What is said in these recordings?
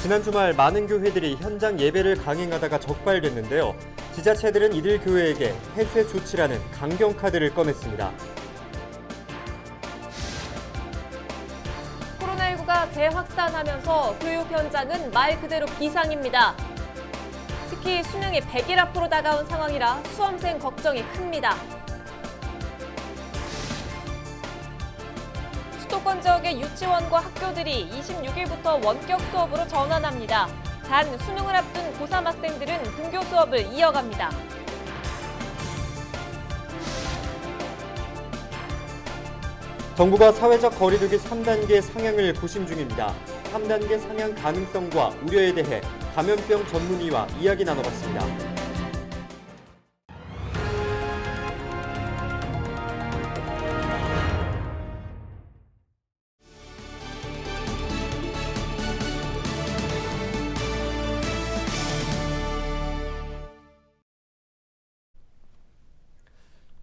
지난 주말 많은 교회들이 현장 예배를 강행하다가 적발됐는데요. 지자체들은 이들 교회에게 폐쇄 조치라는 강경 카드를 꺼냈습니다. 코로나19가 재확산하면서 교육 현장은 말 그대로 비상입니다. 특히 수능이 100일 앞으로 다가온 상황이라 수험생 걱정이 큽니다. 수도권 지역의 유치원과 학교들이 26일부터 원격 수업으로 전환합니다. 단 수능을 앞둔 고3 학생들은 등교 수업을 이어갑니다. 정부가 사회적 거리두기 3단계 상향을 고심 중입니다. 3단계 상향 가능성과 우려에 대해 감염병 전문의와 이야기 나눠봤습니다.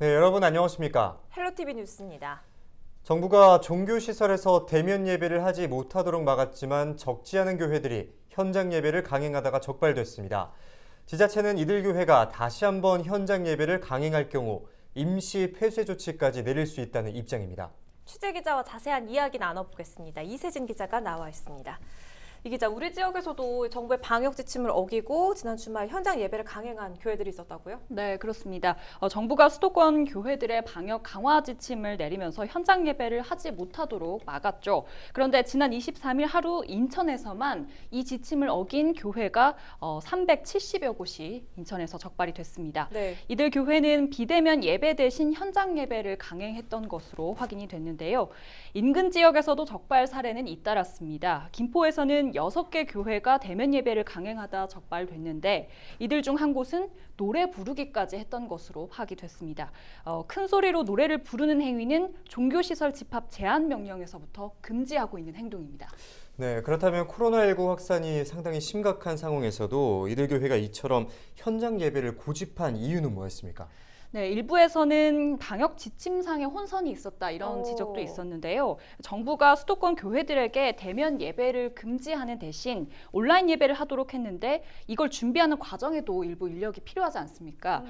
네, 여러분 안녕하십니까? 헬로티비 뉴스입니다. 정부가 종교시설에서 대면 예배를 하지 못하도록 막았지만 적지 않은 교회들이 현장 예배를 강행하다가 적발됐습니다. 지자체는 이들 교회가 다시 한번 현장 예배를 강행할 경우 임시 폐쇄 조치까지 내릴 수 있다는 입장입니다. 취재기자와 자세한 이야기 나눠보겠습니다. 이세진 기자가 나와 있습니다. 이 기자, 우리 지역에서도 정부의 방역 지침을 어기고 지난 주말 현장 예배를 강행한 교회들이 있었다고요? 네, 그렇습니다. 정부가 수도권 교회들의 방역 강화 지침을 내리면서 현장 예배를 하지 못하도록 막았죠. 그런데 지난 23일 하루 인천에서만 이 지침을 어긴 교회가 370여 곳이 인천에서 적발이 됐습니다. 네. 이들 교회는 비대면 예배 대신 현장 예배를 강행했던 것으로 확인이 됐는데요. 인근 지역에서도 적발 사례는 잇따랐습니다. 김포에서는 6개 교회가 대면 예배를 강행하다 적발됐는데 이들 중 한 곳은 노래 부르기까지 했던 것으로 파악이 됐습니다. 큰 소리로 노래를 부르는 행위는 종교시설 집합 제한 명령에서부터 금지하고 있는 행동입니다. 네, 그렇다면 코로나19 확산이 상당히 심각한 상황에서도 이들 교회가 이처럼 현장 예배를 고집한 이유는 뭐였습니까? 네, 일부에서는 방역 지침상의 혼선이 있었다 이런 지적도 있었는데요. 정부가 수도권 교회들에게 대면 예배를 금지하는 대신 온라인 예배를 하도록 했는데 이걸 준비하는 과정에도 일부 인력이 필요하지 않습니까?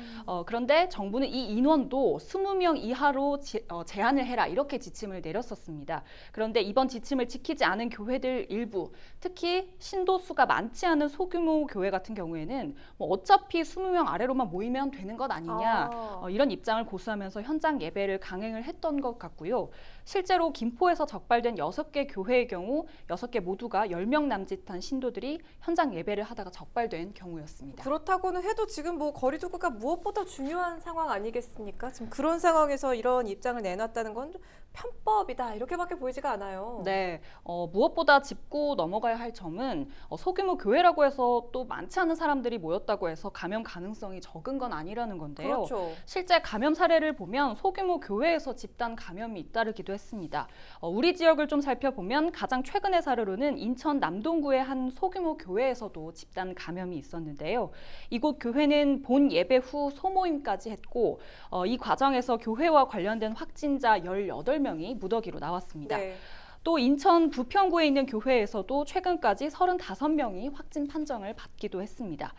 그런데 정부는 이 인원도 20명 이하로 제한을 해라 이렇게 지침을 내렸었습니다. 그런데 이번 지침을 지키지 않은 교회들 일부, 특히 신도수가 많지 않은 소규모 교회 같은 경우에는 어차피 20명 아래로만 모이면 되는 것 아니냐. 이런 입장을 고수하면서 현장 예배를 강행을 했던 것 같고요. 실제로 김포에서 적발된 6개 교회의 경우 6개 모두가 10명 남짓한 신도들이 현장 예배를 하다가 적발된 경우였습니다. 그렇다고는 해도 지금 거리 두기가 무엇보다 중요한 상황 아니겠습니까? 지금 그런 상황에서 이런 입장을 내놨다는 건 편법이다 이렇게밖에 보이지가 않아요. 네, 무엇보다 짚고 넘어가야 할 점은 소규모 교회라고 해서 또 많지 않은 사람들이 모였다고 해서 감염 가능성이 적은 건 아니라는 건데요. 그렇죠. 실제 감염 사례를 보면 소규모 교회에서 집단 감염이 잇따르기도 했습니다. 우리 지역을 좀 살펴보면 가장 최근의 사례로는 인천 남동구의 한 소규모 교회에서도 집단 감염이 있었는데요. 이곳 교회는 본 예배 후 소모임까지 했고 이 과정에서 교회와 관련된 확진자 18명이 무더기로 나왔습니다. 네. 또 인천 부평구에 있는 교회에서도 최근까지 35명이 확진 판정을 받기도 했습니다.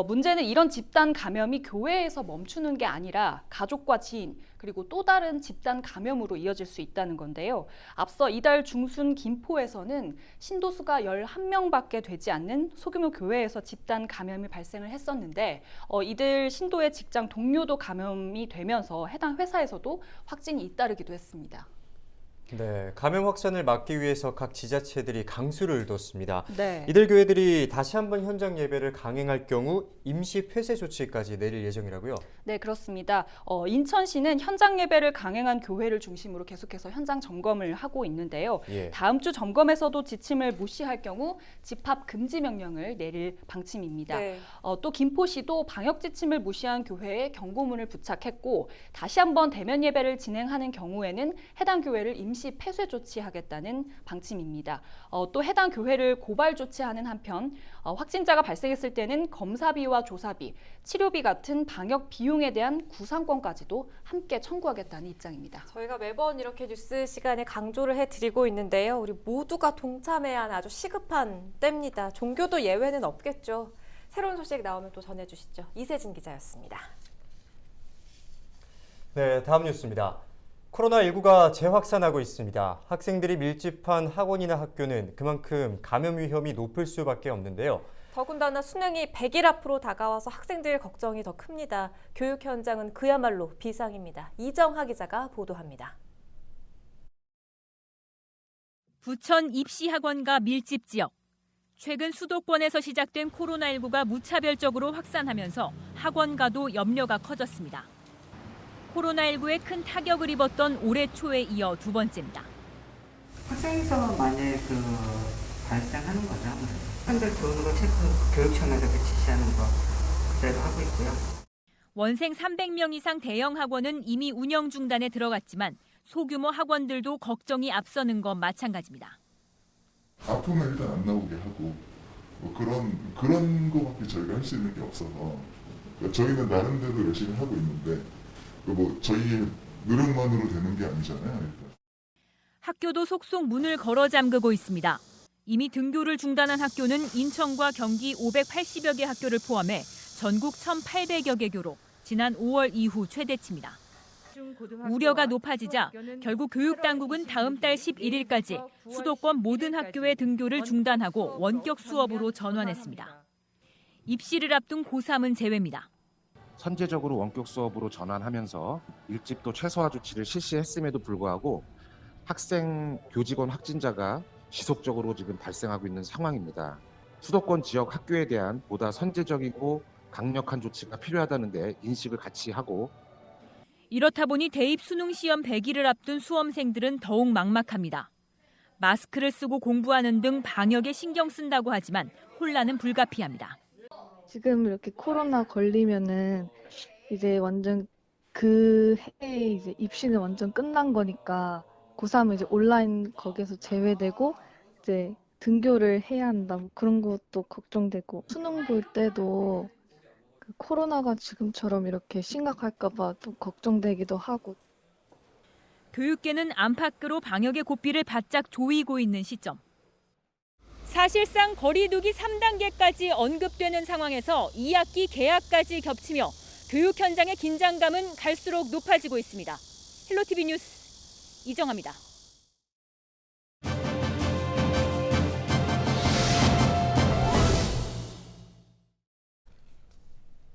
문제는 이런 집단 감염이 교회에서 멈추는 게 아니라 가족과 지인 그리고 또 다른 집단 감염으로 이어질 수 있다는 건데요. 앞서 이달 중순 김포에서는 신도수가 11명밖에 되지 않는 소규모 교회에서 집단 감염이 발생을 했었는데 이들 신도의 직장 동료도 감염이 되면서 해당 회사에서도 확진이 잇따르기도 했습니다. 네, 감염 확산을 막기 위해서 각 지자체들이 강수를 뒀습니다. 네. 이들 교회들이 다시 한번 현장 예배를 강행할 경우 임시 폐쇄 조치까지 내릴 예정이라고요? 네, 그렇습니다. 인천시는 현장 예배를 강행한 교회를 중심으로 계속해서 현장 점검을 하고 있는데요. 예. 다음 주 점검에서도 지침을 무시할 경우 집합 금지 명령을 내릴 방침입니다. 네. 또 김포시도 방역 지침을 무시한 교회에 경고문을 부착했고 다시 한번 대면 예배를 진행하는 경우에는 해당 교회를 임시 폐쇄 조치하겠다는 방침입니다. 또 해당 교회를 고발 조치하는 한편 확진자가 발생했을 때는 검사비와 조사비, 치료비 같은 방역 비용 금융에 대한 구상권까지도 함께 청구하겠다는 입장입니다. 저희가 매번 이렇게 뉴스 시간에 강조를 해드리고 있는데요. 우리 모두가 동참해야 하는 아주 시급한 때입니다. 종교도 예외는 없겠죠. 새로운 소식 나오면 또 전해주시죠. 이세진 기자였습니다. 네, 다음 뉴스입니다. 코로나19가 재확산하고 있습니다. 학생들이 밀집한 학원이나 학교는 그만큼 감염 위험이 높을 수밖에 없는데요. 더군다나 수능이 100일 앞으로 다가와서 학생들 걱정이 더 큽니다. 교육 현장은 그야말로 비상입니다. 이정하 기자가 보도합니다. 부천 입시학원가 밀집 지역. 최근 수도권에서 시작된 코로나19가 무차별적으로 확산하면서 학원가도 염려가 커졌습니다. 코로나19에 큰 타격을 입었던 올해 초에 이어 두 번째입니다. 학생에서 만약에 발생하는 거죠. 학생들 들어오는 거 체크 교육청에서 지시하는 거 그대로 하고 있고요. 원생 300명 이상 대형 학원은 이미 운영 중단에 들어갔지만 소규모 학원들도 걱정이 앞서는 건 마찬가지입니다. 앞으로는 일단 안 나오게 하고 뭐 그런 거밖에 저희가 할 수 있는 게 없어서 저희는 나름대로 열심히 하고 있는데 뭐 저희의 노력만으로 되는 게 아니잖아요. 일단. 학교도 속속 문을 걸어 잠그고 있습니다. 이미 등교를 중단한 학교는 인천과 경기 580여 개 학교를 포함해 전국 1,800여 개 교로 지난 5월 이후 최대치입니다. 우려가 높아지자 결국 교육당국은 다음 달 11일까지 수도권 모든 학교의 등교를 중단하고 원격 수업으로 전환했습니다. 입시를 앞둔 고3은 제외입니다. 선제적으로 원격 수업으로 전환하면서 일집도 최소화 조치를 실시했음에도 불구하고 학생, 교직원 확진자가 지속적으로 지금 발생하고 있는 상황입니다. 수도권 지역 학교에 대한 보다 선제적이고 강력한 조치가 필요하다는 데 인식을 같이 하고 이렇다 보니 대입 수능 시험 100일을 앞둔 수험생들은 더욱 막막합니다. 마스크를 쓰고 공부하는 등 방역에 신경 쓴다고 하지만 혼란은 불가피합니다. 지금 이렇게 코로나 걸리면은 이제 완전 그 해에 이제 입시는 완전 끝난 거니까 고3은 이제 온라인 거기서 제외되고 이제 등교를 해야 한다. 뭐 그런 것도 걱정되고 수능 볼 때도 그 코로나가 지금처럼 이렇게 심각할까 봐 또 걱정되기도 하고. 교육계는 안팎으로 방역의 고삐를 바짝 조이고 있는 시점. 사실상 거리두기 3단계까지 언급되는 상황에서 2학기 개학까지 겹치며 교육 현장의 긴장감은 갈수록 높아지고 있습니다. 헬로티비 뉴스 이정아입니다.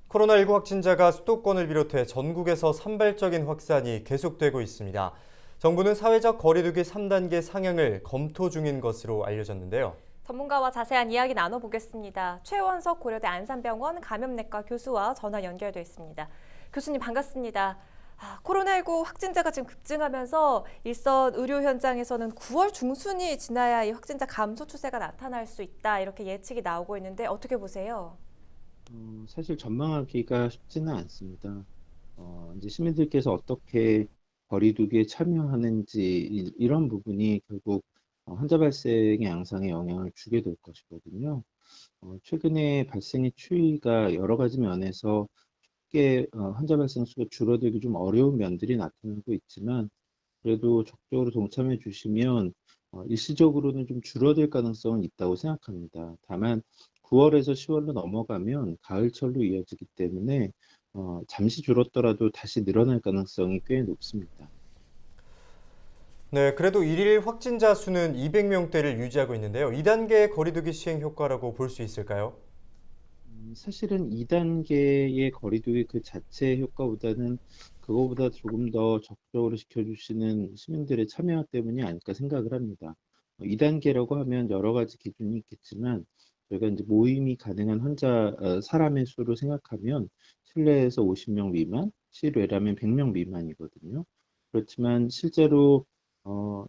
코로나19 확진자가 수도권을 비롯해 전국에서 산발적인 확산이 계속되고 있습니다. 정부는 사회적 거리두기 3단계 상향을 검토 중인 것으로 알려졌는데요. 전문가와 자세한 이야기 나눠보겠습니다. 최원석 고려대 안산병원 감염내과 교수와 전화 연결돼 있습니다. 교수님 반갑습니다. 코로나19 확진자가 지금 급증하면서 일선 의료 현장에서는 9월 중순이 지나야 이 확진자 감소 추세가 나타날 수 있다 이렇게 예측이 나오고 있는데 어떻게 보세요? 사실 전망하기가 쉽지는 않습니다. 이제 시민들께서 어떻게 거리두기에 참여하는지 이런 부분이 결국 환자 발생의 양상에 영향을 주게 될 것이거든요. 최근에 발생의 추이가 여러 가지 면에서 쉽게 환자 발생 수가 줄어들기 좀 어려운 면들이 나타나고 있지만 그래도 적극적으로 동참해 주시면 일시적으로는 좀 줄어들 가능성은 있다고 생각합니다. 다만 9월에서 10월로 넘어가면 가을철로 이어지기 때문에 잠시 줄었더라도 다시 늘어날 가능성이 꽤 높습니다. 네, 그래도 일일 확진자 수는 200명대를 유지하고 있는데요. 2단계 거리두기 시행 효과라고 볼 수 있을까요? 사실은 2단계의 거리두기 그 자체의 효과보다는 그거보다 조금 더 적극적으로 지켜주시는 시민들의 참여 때문이 아닐까 생각을 합니다. 2단계라고 하면 여러 가지 기준이 있겠지만 저희가 이제 모임이 가능한 사람의 수로 생각하면 실내에서 50명 미만, 실외라면 100명 미만이거든요. 그렇지만 실제로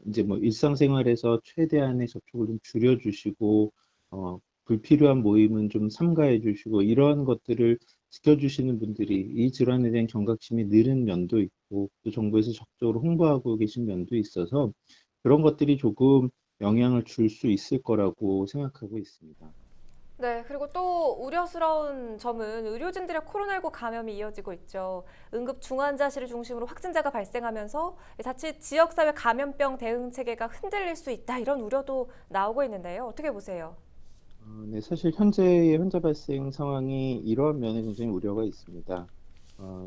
이제 뭐 일상생활에서 최대한의 접촉을 좀 줄여주시고 불필요한 모임은 좀 삼가해 주시고 이러한 것들을 지켜주시는 분들이 이 질환에 대한 경각심이 늘은 면도 있고 또 정부에서 적극적으로 홍보하고 계신 면도 있어서 그런 것들이 조금 영향을 줄 수 있을 거라고 생각하고 있습니다. 네, 그리고 또 우려스러운 점은 의료진들의 코로나19 감염이 이어지고 있죠. 응급 중환자실을 중심으로 확진자가 발생하면서 자칫 지역사회 감염병 대응 체계가 흔들릴 수 있다 이런 우려도 나오고 있는데요. 어떻게 보세요? 네, 사실 현재의 환자 발생 상황이 이러한 면에 굉장히 우려가 있습니다.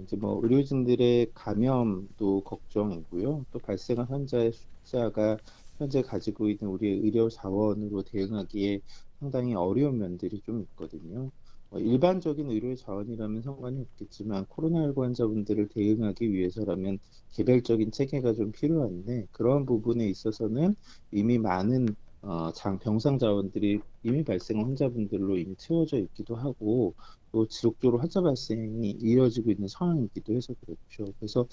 이제 뭐 의료진들의 감염도 걱정이고요. 또 발생한 환자의 숫자가 현재 가지고 있는 우리의 의료 자원으로 대응하기에 상당히 어려운 면들이 좀 있거든요. 일반적인 의료 자원이라면 상관이 없겠지만 코로나19 환자분들을 대응하기 위해서라면 개별적인 체계가 좀 필요한데 그런 부분에 있어서는 이미 많은 병상 자원들이 이미 발생한 환자분들로 이미 채워져 있기도 하고 또 지속적으로 환자 발생이 이어지고 있는 상황이기도 해서 그렇죠. 그래서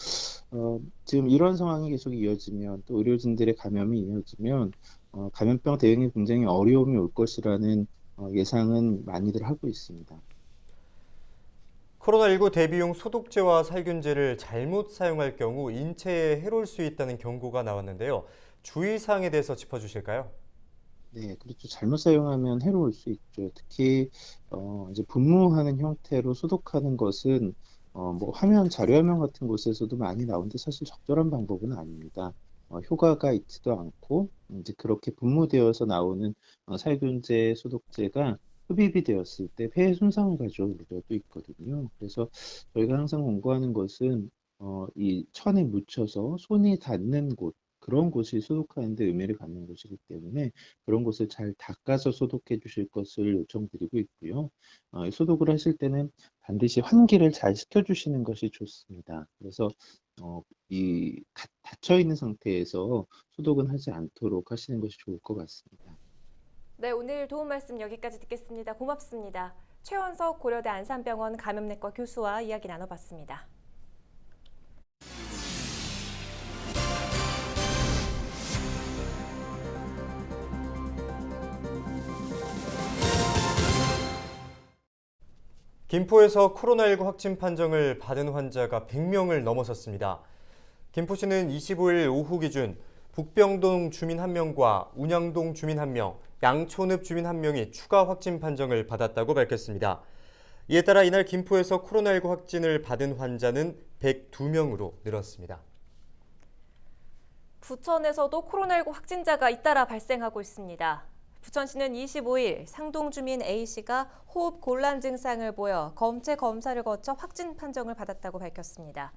지금 이런 상황이 계속 이어지면 또 의료진들의 감염이 이어지면 감염병 대응에 굉장히 어려움이 올 것이라는 예상은 많이들 하고 있습니다. 코로나19 대비용 소독제와 살균제를 잘못 사용할 경우 인체에 해로울 수 있다는 경고가 나왔는데요. 주의사항에 대해서 짚어주실까요? 네, 그렇죠. 잘못 사용하면 해로울 수 있죠. 특히 이제 분무하는 형태로 소독하는 것은 뭐 자료 화면 같은 곳에서도 많이 나오는데 사실 적절한 방법은 아닙니다. 효과가 있지도 않고 이제 그렇게 분무되어서 나오는 살균제, 소독제가 흡입이 되었을 때 폐에 손상을 가져올 우려도 있거든요. 그래서 저희가 항상 권고하는 것은 이 천에 묻혀서 손이 닿는 곳 그런 곳이 소독하는 데 의미를 갖는 곳이기 때문에 그런 곳을 잘 닦아서 소독해 주실 것을 요청드리고 있고요. 소독을 하실 때는 반드시 환기를 잘 시켜주시는 것이 좋습니다. 그래서 닫혀 있는 상태에서 소독은 하지 않도록 하시는 것이 좋을 것 같습니다. 네, 오늘 도움 말씀 여기까지 듣겠습니다. 고맙습니다. 최원석 고려대 안산병원 감염내과 교수와 이야기 나눠봤습니다. 김포에서 코로나19 확진 판정을 받은 환자가 100명을 넘어섰습니다. 김포시는 25일 오후 기준 북병동 주민 1명과 운양동 주민 1명, 양촌읍 주민 1명이 추가 확진 판정을 받았다고 밝혔습니다. 이에 따라 이날 김포에서 코로나19 확진을 받은 환자는 102명으로 늘었습니다. 부천에서도 코로나19 확진자가 잇따라 발생하고 있습니다. 부천시는 25일 상동 주민 A씨가 호흡 곤란 증상을 보여 검체 검사를 거쳐 확진 판정을 받았다고 밝혔습니다.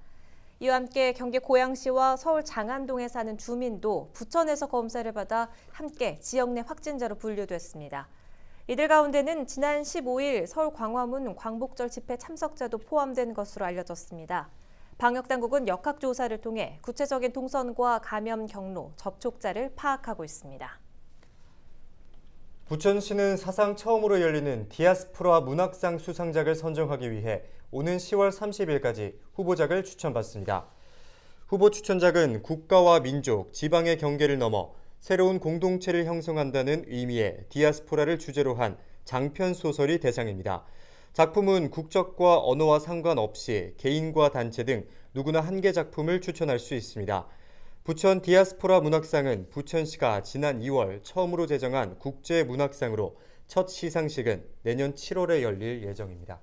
이와 함께 경기 고양시와 서울 장안동에 사는 주민도 부천에서 검사를 받아 함께 지역 내 확진자로 분류됐습니다. 이들 가운데는 지난 15일 서울 광화문 광복절 집회 참석자도 포함된 것으로 알려졌습니다. 방역당국은 역학조사를 통해 구체적인 동선과 감염 경로, 접촉자를 파악하고 있습니다. 부천시는 사상 처음으로 열리는 디아스포라 문학상 수상작을 선정하기 위해 오는 10월 30일까지 후보작을 추천받습니다. 후보 추천작은 국가와 민족, 지방의 경계를 넘어 새로운 공동체를 형성한다는 의미의 디아스포라를 주제로 한 장편 소설이 대상입니다. 작품은 국적과 언어와 상관없이 개인과 단체 등 누구나 한 개 작품을 추천할 수 있습니다. 부천 디아스포라 문학상은 부천시가 지난 2월 처음으로 제정한 국제문학상으로 첫 시상식은 내년 7월에 열릴 예정입니다.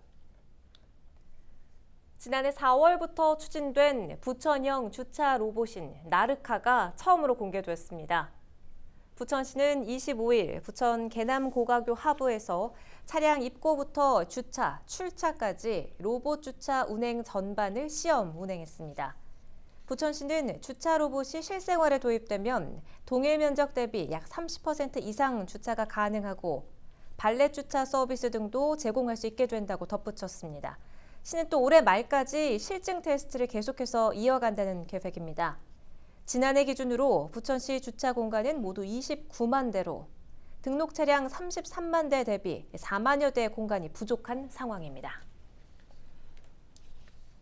지난해 4월부터 추진된 부천형 주차 로봇인 나르카가 처음으로 공개됐습니다. 부천시는 25일 부천 계남고가교 하부에서 차량 입고부터 주차, 출차까지 로봇 주차 운행 전반을 시험 운행했습니다. 부천시는 주차 로봇이 실생활에 도입되면 동일 면적 대비 약 30% 이상 주차가 가능하고 발렛 주차 서비스 등도 제공할 수 있게 된다고 덧붙였습니다. 시는 또 올해 말까지 실증 테스트를 계속해서 이어간다는 계획입니다. 지난해 기준으로 부천시 주차 공간은 모두 29만 대로 등록 차량 33만 대 대비 4만여 대의 공간이 부족한 상황입니다.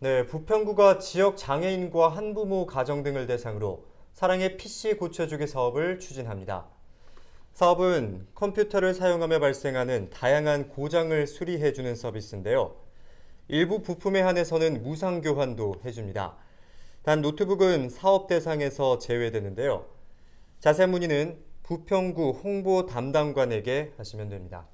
네, 부평구가 지역 장애인과 한부모 가정 등을 대상으로 사랑의 PC 고쳐주기 사업을 추진합니다. 사업은 컴퓨터를 사용하며 발생하는 다양한 고장을 수리해주는 서비스인데요. 일부 부품에 한해서는 무상 교환도 해줍니다. 단 노트북은 사업 대상에서 제외되는데요. 자세한 문의는 부평구 홍보 담당관에게 하시면 됩니다.